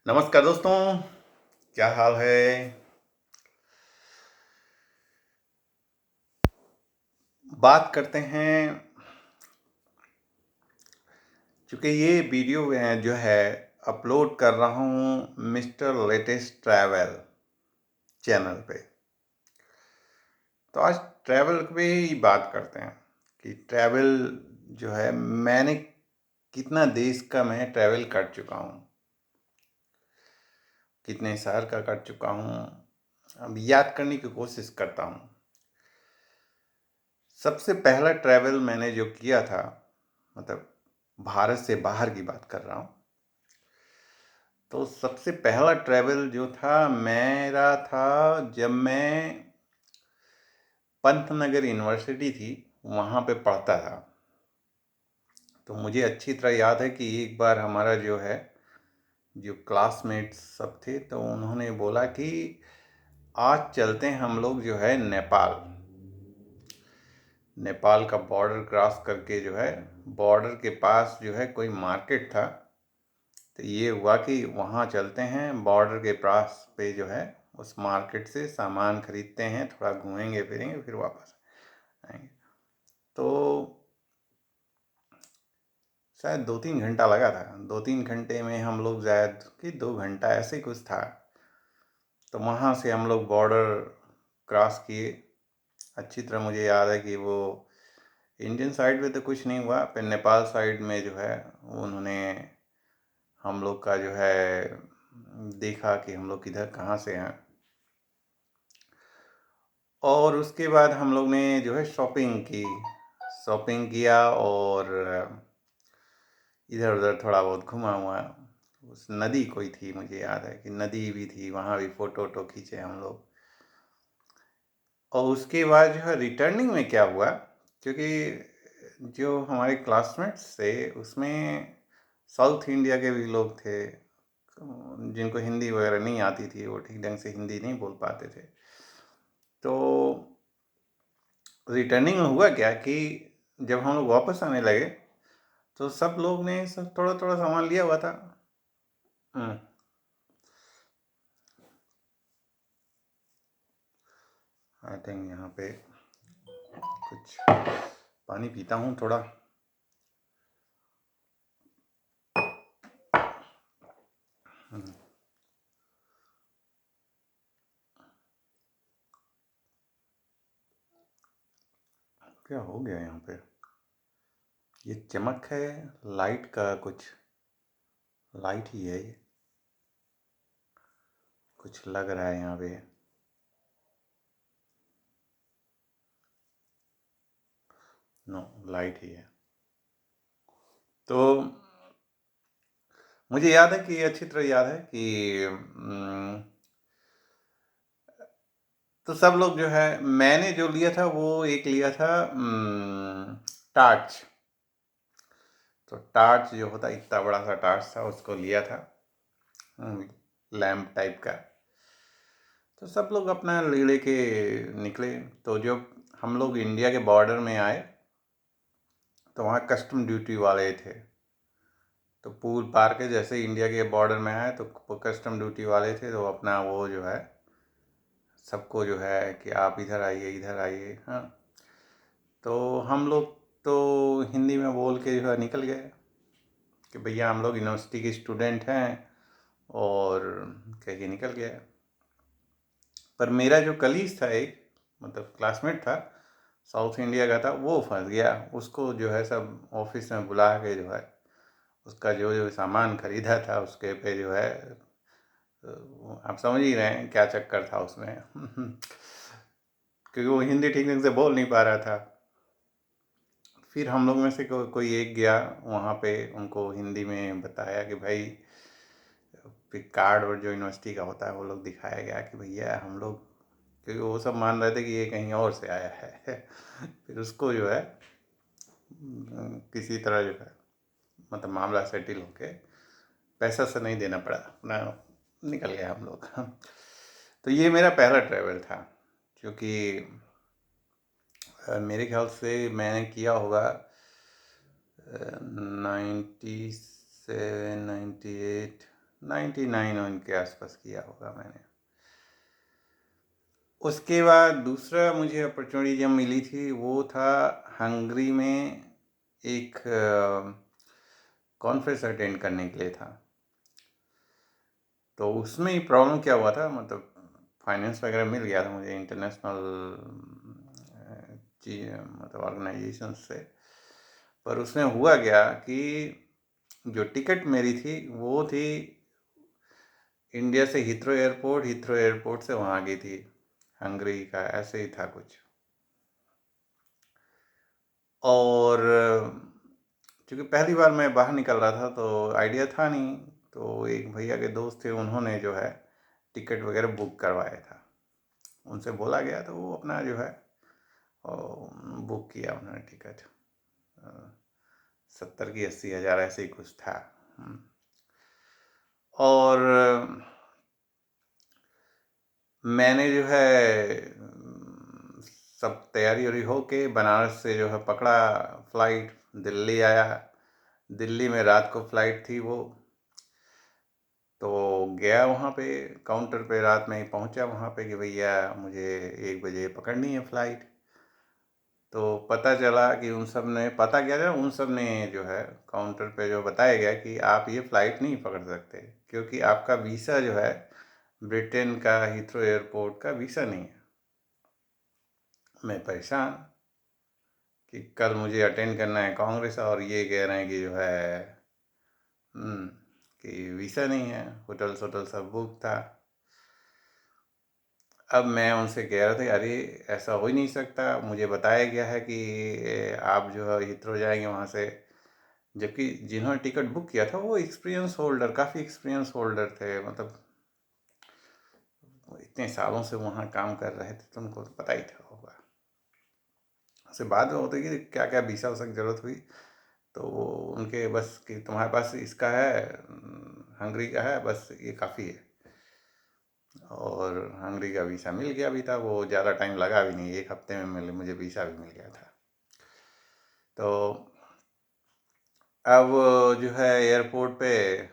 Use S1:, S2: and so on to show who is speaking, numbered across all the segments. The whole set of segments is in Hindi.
S1: नमस्कार दोस्तों, क्या हाल है? बात करते हैं। चूँकि ये वीडियो जो है अपलोड कर रहा हूँ मिस्टर लेटेस्ट ट्रैवल चैनल पे। तो आज ट्रैवल पे ही बात करते हैं कि ट्रैवल जो है मैंने कितना देश का मैं ट्रैवल कर चुका हूँ, कितने शहर का कर चुका हूँ। अब याद करने की कोशिश करता हूँ। सबसे पहला ट्रैवल मैंने जो किया था, मतलब भारत से बाहर की बात कर रहा हूँ। तो सबसे पहला ट्रैवल जो था मेरा था जब मैं पंतनगर यूनिवर्सिटी थी, वहाँ पे पढ़ता था। तो मुझे अच्छी तरह याद है कि एक बार हमारा जो क्लासमेट्स सब थे, तो उन्होंने बोला कि आज चलते हैं हम लोग जो है नेपाल। नेपाल का बॉर्डर क्रॉस करके जो है बॉर्डर के पास जो है कोई मार्केट था। तो ये हुआ कि वहाँ चलते हैं, बॉर्डर के पास पे जो है उस मार्केट से सामान खरीदते हैं, थोड़ा घूमेंगे फिरेंगे, फिर वापस आएंगे। तो शायद 2-3 घंटा लगा था। 2-3 घंटे में हम लोग शायद कि 2 घंटा ऐसे ही कुछ था। तो वहाँ से हम लोग बॉर्डर क्रॉस किए। अच्छी तरह मुझे याद है कि वो इंडियन साइड पे तो कुछ नहीं हुआ, फिर नेपाल साइड में जो है उन्होंने हम लोग का जो है देखा कि हम लोग किधर कहाँ से हैं। और उसके बाद हम लोग ने जो है शॉपिंग किया और इधर उधर थोड़ा बहुत घुमा हुआ। उस नदी कोई थी, मुझे याद है कि नदी भी थी, वहाँ भी फ़ोटो वोटो खींचे हम लोग। और उसके बाद जो है रिटर्निंग में क्या हुआ, क्योंकि जो हमारे क्लासमेट्स थे उसमें साउथ इंडिया के भी लोग थे, जिनको हिंदी वगैरह नहीं आती थी, वो ठीक ढंग से हिंदी नहीं बोल पाते थे। तो रिटर्निंग में हुआ क्या कि जब हम लोग वापस आने लगे तो सब लोग ने सब थोड़ा थोड़ा सामान लिया हुआ था। आई थिंक यहाँ पे कुछ पानी पीता हूँ थोड़ा। क्या हो गया यहाँ पे? ये चमक है लाइट का, कुछ लाइट ही है ये, कुछ लग रहा है यहाँ पे। नो, लाइट ही है। तो मुझे याद है कि अच्छी तरह याद है कि तो सब लोग जो है, मैंने जो लिया था वो एक लिया था टार्च। तो टार्च जो होता, इतना बड़ा सा टार्च था, उसको लिया था, लैम्प टाइप का। तो सब लोग अपना ले के निकले। तो जब हम लोग इंडिया के बॉर्डर में आए तो वहाँ कस्टम ड्यूटी वाले थे। तो पुल पार के जैसे इंडिया के बॉर्डर में आए तो कस्टम ड्यूटी वाले थे, तो अपना वो जो है सबको जो है कि आप इधर आइए, इधर आइए। हाँ, तो हम लोग तो हिंदी में बोल के जो है निकल गए कि भैया हम लोग यूनिवर्सिटी के स्टूडेंट हैं, और कह के निकल गया। पर मेरा जो कलीग था, एक मतलब क्लासमेट था, साउथ इंडिया का था, वो फंस गया। उसको जो है सब ऑफिस में बुला के जो है उसका जो जो सामान खरीदा था उसके पे जो है, आप समझ ही रहे हैं क्या चक्कर था उसमें। क्योंकि वो हिंदी ठीक ढंग से बोल नहीं पा रहा था। फिर हम लोग में से कोई एक गया वहाँ पे, उनको हिंदी में बताया कि भाई, फिर कार्ड और जो यूनिवर्सिटी का होता है वो लोग दिखाया गया कि भैया हम लोग, क्योंकि वो सब मान रहे थे कि ये कहीं और से आया है। फिर उसको जो है किसी तरह जो है मतलब मामला सेटिल होके पैसा से नहीं देना पड़ा, अपना निकल गया हम लोग। तो ये मेरा पहला ट्रैवल था, क्योंकि मेरे ख्याल से मैंने किया होगा 97, 98, 99 उनके आसपास किया होगा मैंने। उसके बाद दूसरा मुझे अपॉर्चुनिटी जब मिली थी वो था हंगरी में एक कॉन्फ्रेंस अटेंड करने के लिए था। तो उसमें ही प्रॉब्लम क्या हुआ था, मतलब फाइनेंस वगैरह मिल गया था मुझे इंटरनेशनल चीज, मतलब ऑर्गेनाइजेशन से। पर उसमें हुआ क्या कि जो टिकट मेरी थी वो थी इंडिया से हिथ्रो एयरपोर्ट से वहाँ की थी, हंगरी का ऐसे ही था कुछ। और क्योंकि पहली बार मैं बाहर निकल रहा था तो आइडिया था नहीं, तो एक भैया के दोस्त थे, उन्होंने जो है टिकट वगैरह बुक करवाया था। उनसे बोला गया तो वो अपना जो है बुक किया उन्होंने टिकट। 70 की 80 हज़ार ऐसे ही कुछ था। और मैंने जो है सब तैयारी वरी हो के बनारस से जो है पकड़ा फ्लाइट, दिल्ली आया। दिल्ली में रात को फ्लाइट थी वो, तो गया वहाँ पे काउंटर पे, रात में ही पहुँचा वहाँ पे कि भैया मुझे 1 बजे पकड़नी है फ़्लाइट। तो पता चला कि उन सब ने, पता क्या था, उन सब ने जो है काउंटर पे जो बताया गया कि आप ये फ़्लाइट नहीं पकड़ सकते क्योंकि आपका वीज़ा जो है ब्रिटेन का हीथ्रो एयरपोर्ट का वीज़ा नहीं है। मैं परेशान कि कल मुझे अटेंड करना है कांग्रेस और ये कह रहे हैं कि जो है कि वीज़ा नहीं है, होटल सब बुक था। अब मैं उनसे कह रहा था अरे ऐसा हो ही नहीं सकता, मुझे बताया गया है कि आप जो है हिथ्रो जाएंगे वहाँ से। जबकि जिन्होंने टिकट बुक किया था वो एक्सपीरियंस होल्डर, काफ़ी एक्सपीरियंस होल्डर थे, मतलब इतने सालों से वहाँ काम कर रहे थे, तुमको तो पता ही था होगा। उससे बाद में होता है कि क्या क्या वीसा वसा की ज़रूरत हुई तो उनके बस कि तुम्हारे पास इसका है, हंगरी का है, बस ये काफ़ी है। और हंगरी का वीज़ा मिल गया भी था, वो ज़्यादा टाइम लगा भी नहीं, 1 हफ्ते में मुझे वीज़ा भी मिल गया था। तो अब जो है एयरपोर्ट पे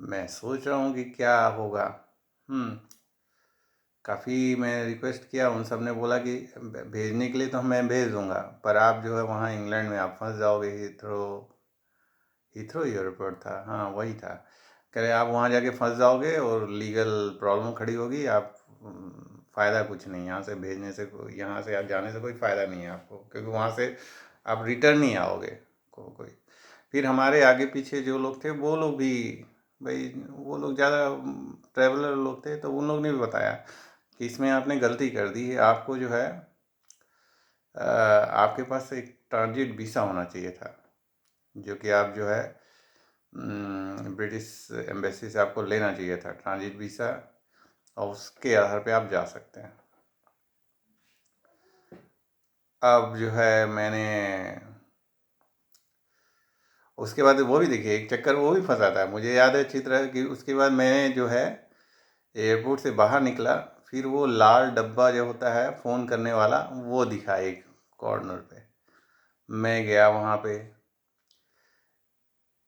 S1: मैं सोच रहा हूँ कि क्या होगा। काफ़ी मैं रिक्वेस्ट किया, उन सब ने बोला कि भेजने के लिए तो मैं भेज दूँगा, पर आप जो है वहाँ इंग्लैंड में आप फंस जाओगे। हीथ्रो एयरपोर्ट था, हाँ वही था। कह रहे आप वहाँ जाके फंस जाओगे और लीगल प्रॉब्लम खड़ी होगी, आप फ़ायदा कुछ नहीं, यहाँ से भेजने से, यहाँ से आप जाने से कोई फ़ायदा नहीं है आपको, क्योंकि वहाँ से आप रिटर्न नहीं आओगे कोई। फिर हमारे आगे पीछे जो लोग थे वो लोग भी, भाई वो लोग ज़्यादा ट्रैवलर लोग थे, तो उन लोग ने भी बताया कि इसमें आपने गलती कर दी है, आपको जो है आपके पास एक ट्रांजिट वीज़ा होना चाहिए था, जो कि आप जो है ब्रिटिश एम्बेसी से आपको लेना चाहिए था ट्रांजिट वीज़ा, और उसके आधार पे आप जा सकते हैं। अब जो है मैंने उसके बाद वो भी देखिए एक चक्कर वो भी फंसा था, मुझे याद है अच्छी तरह कि उसके बाद मैंने जो है एयरपोर्ट से बाहर निकला, फिर वो लाल डब्बा जो होता है फ़ोन करने वाला वो दिखा एक कॉर्नर पे। मैं गया वहाँ पे,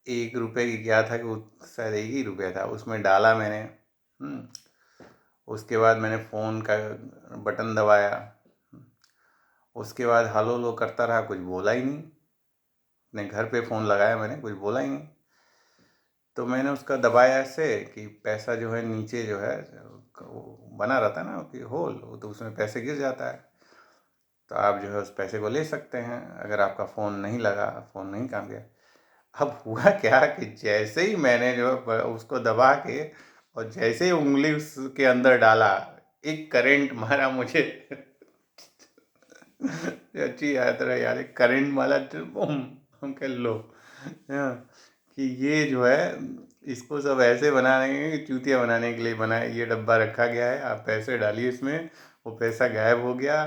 S1: 1 रुपये की क्या था कि शायद 1 ही रुपया था, उसमें डाला मैंने। उसके बाद मैंने फ़ोन का बटन दबाया, उसके बाद हलो लो करता रहा, कुछ बोला ही नहीं। अपने घर पे फ़ोन लगाया मैंने, कुछ बोला ही नहीं। तो मैंने उसका दबाया ऐसे कि पैसा जो है नीचे जो है बना रहता है ना कि होल, तो उसमें पैसे गिर जाता है, तो आप जो है उस पैसे को ले सकते हैं अगर आपका फ़ोन नहीं लगा, फ़ोन नहीं काम किया। अब हुआ क्या कि जैसे ही मैंने जो है उसको दबा के और जैसे ही उंगली उसके अंदर डाला, एक करंट मारा मुझे। अच्छी याद रहा यार, एक करंट मारा, हम कह लो हाँ, कि ये जो है इसको सब ऐसे बनाने, चूतिया बनाने के लिए बनाया, ये डब्बा रखा गया है, आप पैसे डालिए इसमें, वो पैसा गायब हो गया।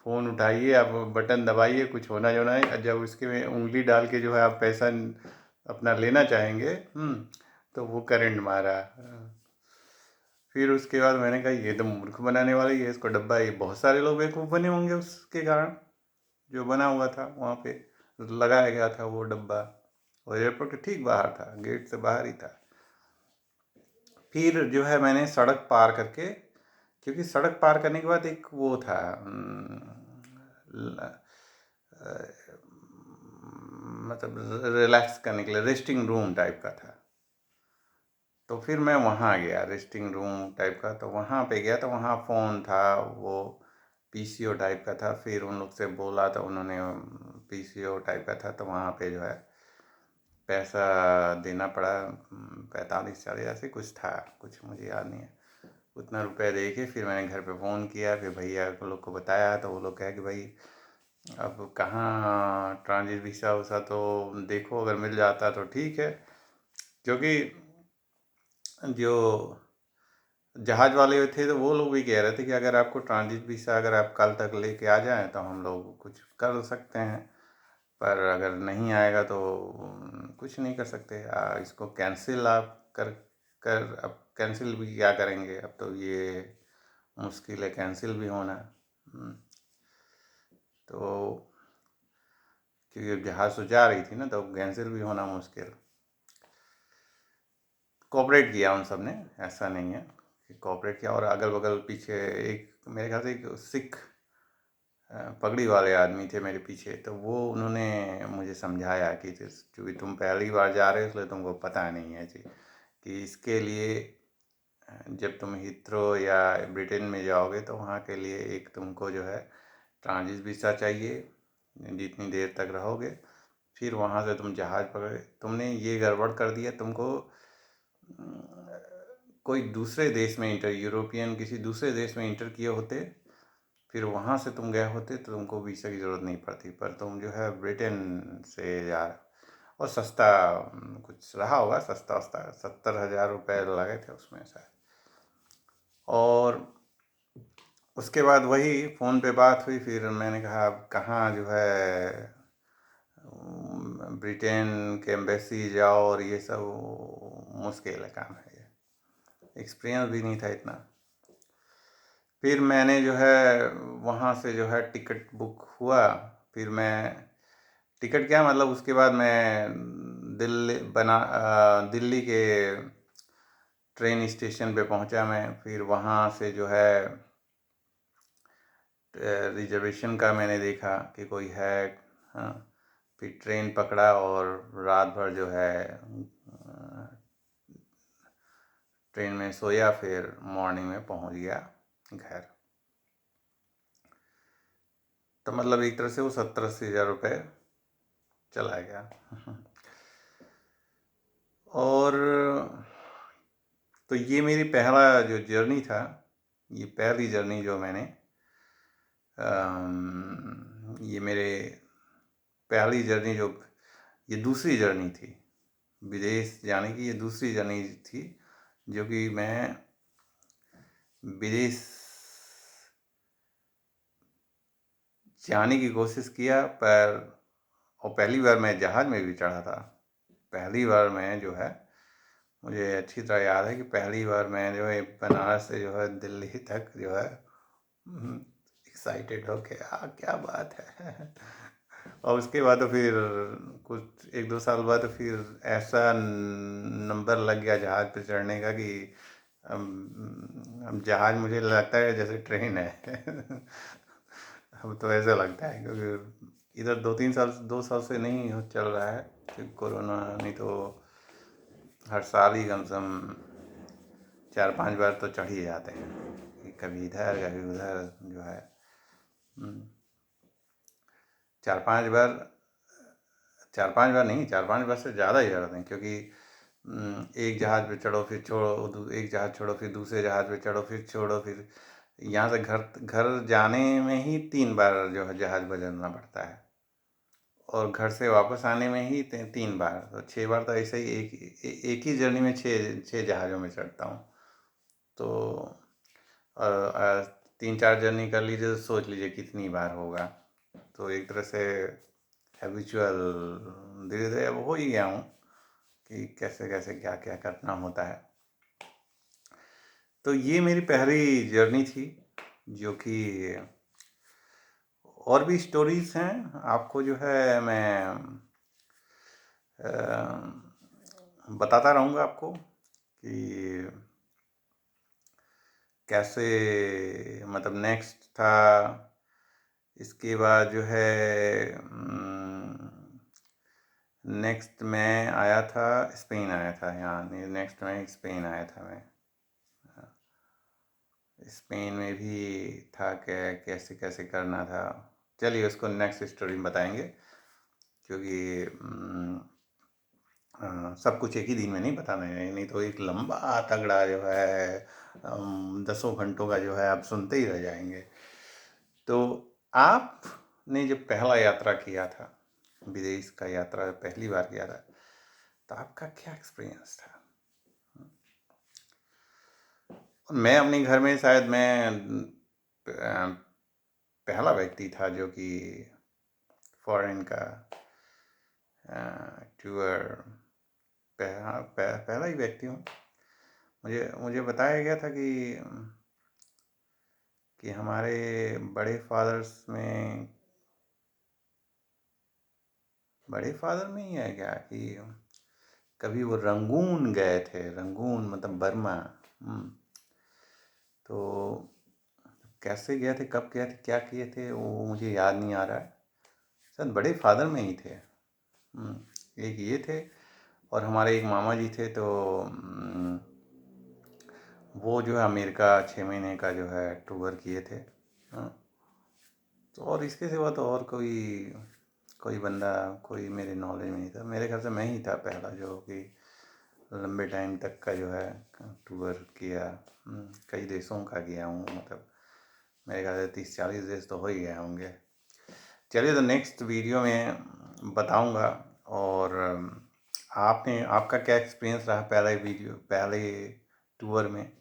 S1: फ़ोन उठाइए, आप बटन दबाइए, कुछ होना जो ना है, जब उसके में उंगली डाल के जो है आप पैसा अपना लेना चाहेंगे तो वो करंट मारा। फिर उसके बाद मैंने कहा ये तो मूर्ख बनाने वाला ही है, इसको डब्बा, ये बहुत सारे लोग बेवकूफ़ बने होंगे उसके कारण, जो बना हुआ था वहाँ पे लगाया गया था वो डब्बा, और एयरपोर्ट के ठीक बाहर था, गेट से बाहर ही था। फिर जो है मैंने सड़क पार करके, क्योंकि सड़क पार करने के बाद एक वो था, मतलब रिलैक्स करने के लिए रेस्टिंग रूम टाइप का था। तो फिर मैं वहाँ गया, रेस्टिंग रूम टाइप का, तो वहाँ पे गया, तो वहाँ फ़ोन था, वो पीसीओ टाइप का था। फिर उन लोग से बोला, तो उन्होंने पीसीओ टाइप का था, तो वहाँ पे जो है पैसा देना पड़ा, 45-40 ऐसे कुछ था, कुछ मुझे याद नहीं है। उतना रुपया दे के फिर मैंने घर पे फ़ोन किया, फिर भैया को लोग को बताया, तो वो लोग कहे कि भाई अब कहाँ ट्रांजिट वीसा वूसा, तो देखो अगर मिल जाता तो ठीक है। क्योंकि जो जहाज़ वाले थे तो वो लोग भी कह रहे थे कि अगर आपको ट्रांजिट वीसा अगर आप कल तक लेके आ जाएं तो हम लोग कुछ कर सकते हैं, पर अगर नहीं आएगा तो कुछ नहीं कर सकते। इसको कैंसिल आप कर कर अब कैंसिल भी क्या करेंगे, अब तो ये मुश्किल है कैंसिल भी होना। तो क्योंकि जहाज़ तो जा रही थी ना, तो कैंसिल भी होना मुश्किल। कोऑपरेट किया उन सब ने, ऐसा नहीं है कि कोऑपरेट किया। और अगल बगल पीछे एक, मेरे ख्याल से एक सिख पगड़ी वाले आदमी थे मेरे पीछे, तो वो उन्होंने मुझे समझाया कि क्योंकि तुम पहली बार जा रहे हो इसलिए तुमको पता नहीं है जी, कि इसके लिए जब तुम हीथ्रो या ब्रिटेन में जाओगे तो वहाँ के लिए एक तुमको जो है ट्रांजिट वीसा चाहिए, जितनी देर तक रहोगे। फिर वहाँ से तुम जहाज़ पकड़े, तुमने ये गड़बड़ कर दिया, तुमको कोई दूसरे देश में इंटर, यूरोपियन किसी दूसरे देश में इंटर किए होते, फिर वहाँ से तुम गए होते तो तुमको वीज़ा की ज़रूरत नहीं पड़ती। पर तुम जो है ब्रिटेन से यार, और सस्ता कुछ रहा होगा, सस्ता वस्ता 70,000 रुपये लगे थे उसमें शायद। और उसके बाद वही फ़ोन पे बात हुई, फिर मैंने कहा अब कहाँ जो है ब्रिटेन के एम्बेसी जाओ, और ये सब मुश्किल है काम है, ये एक्सपीरियंस भी नहीं था इतना। फिर मैंने जो है वहाँ से जो है टिकट बुक हुआ। फिर मैं टिकट क्या, मतलब उसके बाद मैं दिल्ली के ट्रेन स्टेशन पे पहुँचा मैं। फिर वहाँ से जो है रिजर्वेशन का मैंने देखा कि कोई है, हाँ। फिर ट्रेन पकड़ा और रात भर जो है ट्रेन में सोया, फिर मॉर्निंग में पहुँच गया घर। तो मतलब एक तरह से वो 70-80 हज़ार रुपये चला गया। और तो ये मेरी पहला जो जर्नी था, ये पहली जर्नी जो मैंने ये मेरे पहली जर्नी, जो ये दूसरी जर्नी थी विदेश जाने की, ये दूसरी जर्नी थी जो कि मैं विदेश जाने की कोशिश किया। पर और पहली बार मैं जहाज़ में भी चढ़ा था। पहली बार मैं जो है, मुझे अच्छी तरह याद है कि पहली बार मैं जो है बनारस से जो है दिल्ली तक जो है एक्साइटेड हो के, क्या बात है। और उसके बाद तो फिर कुछ 1-2 साल बाद तो फिर ऐसा नंबर लग गया जहाज़ पे चढ़ने का कि अब जहाज़ मुझे लगता है जैसे ट्रेन है। अब तो ऐसा लगता है, क्योंकि इधर 2 साल से नहीं चल रहा है क्योंकि कोरोना, नहीं तो हर साल ही कम से कम 4-5 बार तो चढ़ ही जाते हैं, कभी इधर कभी उधर जो है। 4-5 बार, 4-5 बार नहीं, 4-5 बार से ज़्यादा ही चढ़ते हैं, क्योंकि एक जहाज़ पे चढ़ो फिर छोड़ो, एक जहाज़ छोड़ो फिर दूसरे जहाज़ पे चढ़ो फिर छोड़ो, फिर यहाँ से घर घर जाने में ही 3 बार जो है जहाज़ बदलना पड़ता है, और घर से वापस आने में ही 3 बार, तो 6 बार तो ऐसे ही एक ही जर्नी में 6 जहाज़ों में चढ़ता हूँ। तो 3-4 जर्नी कर लीजिए तो सोच लीजिए कितनी बार होगा। तो एक तरह से हैबिचुअल धीरे धीरे अब हो ही गया हूँ कि कैसे कैसे क्या क्या करना होता है। तो ये मेरी पहली जर्नी थी, जो कि और भी स्टोरीज़ हैं। आपको जो है मैं बताता रहूँगा आपको कि कैसे, मतलब नेक्स्ट था। इसके बाद जो है नेक्स्ट मैं आया था, स्पेन आया था। यहाँ नेक्स्ट में स्पेन आया था मैं। स्पेन में भी था, कैसे कैसे करना था। चलिए उसको नेक्स्ट स्टोरी में बताएंगे, क्योंकि सब कुछ एक ही दिन में नहीं बताना है, नहीं तो एक लंबा तगड़ा जो है दसों घंटों का जो है आप सुनते ही रह जाएंगे। तो आपने जब पहला यात्रा किया था, विदेश का यात्रा पहली बार किया था, तो आपका क्या एक्सपीरियंस था? मैं अपने घर में शायद मैं पहला व्यक्ति था जो कि फॉरेन का टूर, पहला ही व्यक्ति हूँ। मुझे मुझे बताया गया था कि हमारे बड़े फादर में ही है क्या, कि कभी वो रंगून गए थे। रंगून मतलब बर्मा। तो कैसे गए थे, कब गए थे, क्या किए थे, वो मुझे याद नहीं आ रहा है। शायद बड़े फादर में ही थे। एक ये थे, और हमारे एक मामा जी थे, तो वो जो है अमेरिका 6 महीने का जो है टूर किए थे। तो और इसके सिवा तो और कोई बंदा कोई मेरे नॉलेज में नहीं था। मेरे ख्याल से मैं ही था पहला जो कि लंबे टाइम तक का जो है टूर किया। कई देशों का किया हूँ, मतलब मेरे ख्याल से 30-40 देश तो हो ही गए होंगे। चलिए, तो नेक्स्ट वीडियो में बताऊंगा। और आपका क्या एक्सपीरियंस रहा पहले टूर में,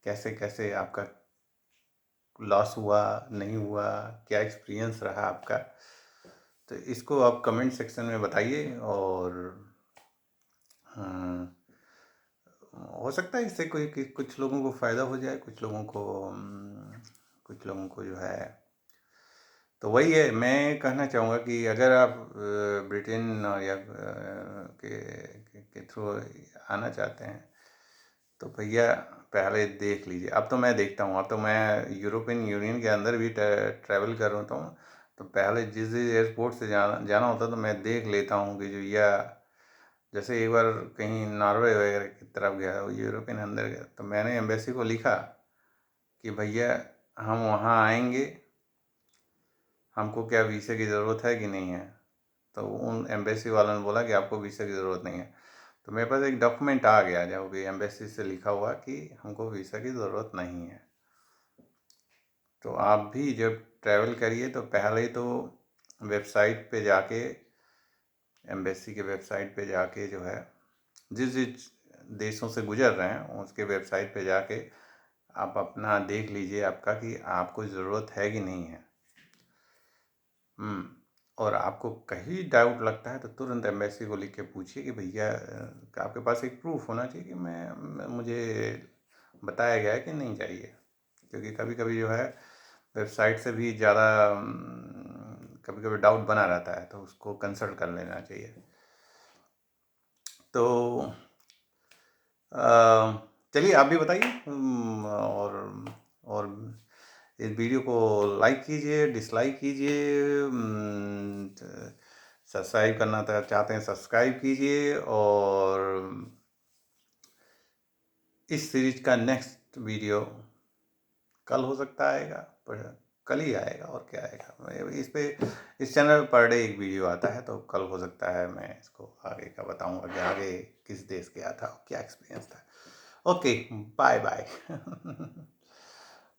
S1: कैसे कैसे आपका लॉस हुआ, नहीं हुआ, क्या एक्सपीरियंस रहा आपका। तो इसको आप कमेंट सेक्शन में बताइए। और हो सकता है इससे कुछ लोगों को फ़ायदा हो जाए, कुछ लोगों को जो है। तो वही है, मैं कहना चाहूँगा कि अगर आप ब्रिटेन या के थ्रू आना चाहते हैं, तो भैया पहले देख लीजिए। अब तो मैं देखता हूँ, अब तो मैं यूरोपियन यूनियन के अंदर भी ट्रैवल कर रहा हूँ। तो पहले जिस एयरपोर्ट से जाना होता तो मैं देख लेता हूँ कि जो या जैसे एक बार कहीं नॉर्वे वगैरह की तरफ गया, यूरोपियन अंदर गया, तो मैंने एम्बेसी को लिखा कि भैया हम वहाँ आएंगे, हमको क्या वीज़ा की ज़रूरत है कि नहीं है। तो उन एम्बेसी वालों ने बोला कि आपको वीज़ा की ज़रूरत नहीं है। तो मेरे पास एक डॉक्यूमेंट आ गया जो कि एम्बेसी से लिखा हुआ कि हमको वीज़ा की ज़रूरत नहीं है। तो आप भी जब ट्रैवल करिए तो पहले तो वेबसाइट पे जाके, एम्बेसी के वेबसाइट पे जाके जो है, जिस जिस देशों से गुजर रहे हैं उसके वेबसाइट पे जाके आप अपना देख लीजिए आपका कि आपको ज़रूरत है कि नहीं है। और आपको कहीं डाउट लगता है तो तुरंत एम्बेसी को लिख के पूछिए कि भैया आपके पास एक प्रूफ होना चाहिए कि मुझे बताया गया है कि नहीं चाहिए। क्योंकि कभी कभी जो है वेबसाइट से भी ज़्यादा कभी कभी डाउट बना रहता है, तो उसको कंसल्ट कर लेना चाहिए। तो चलिए आप भी बताइए। और इस वीडियो को लाइक कीजिए, डिसलाइक कीजिए, सब्सक्राइब करना चाहते हैं सब्सक्राइब कीजिए। और इस सीरीज का नेक्स्ट वीडियो कल हो सकता आएगा, पर कल ही आएगा और क्या आएगा। इस चैनल पर डे एक वीडियो आता है, तो कल हो सकता है मैं इसको आगे का बताऊंगा कि आगे किस देश गया था, क्या एक्सपीरियंस था। Okay, bye bye.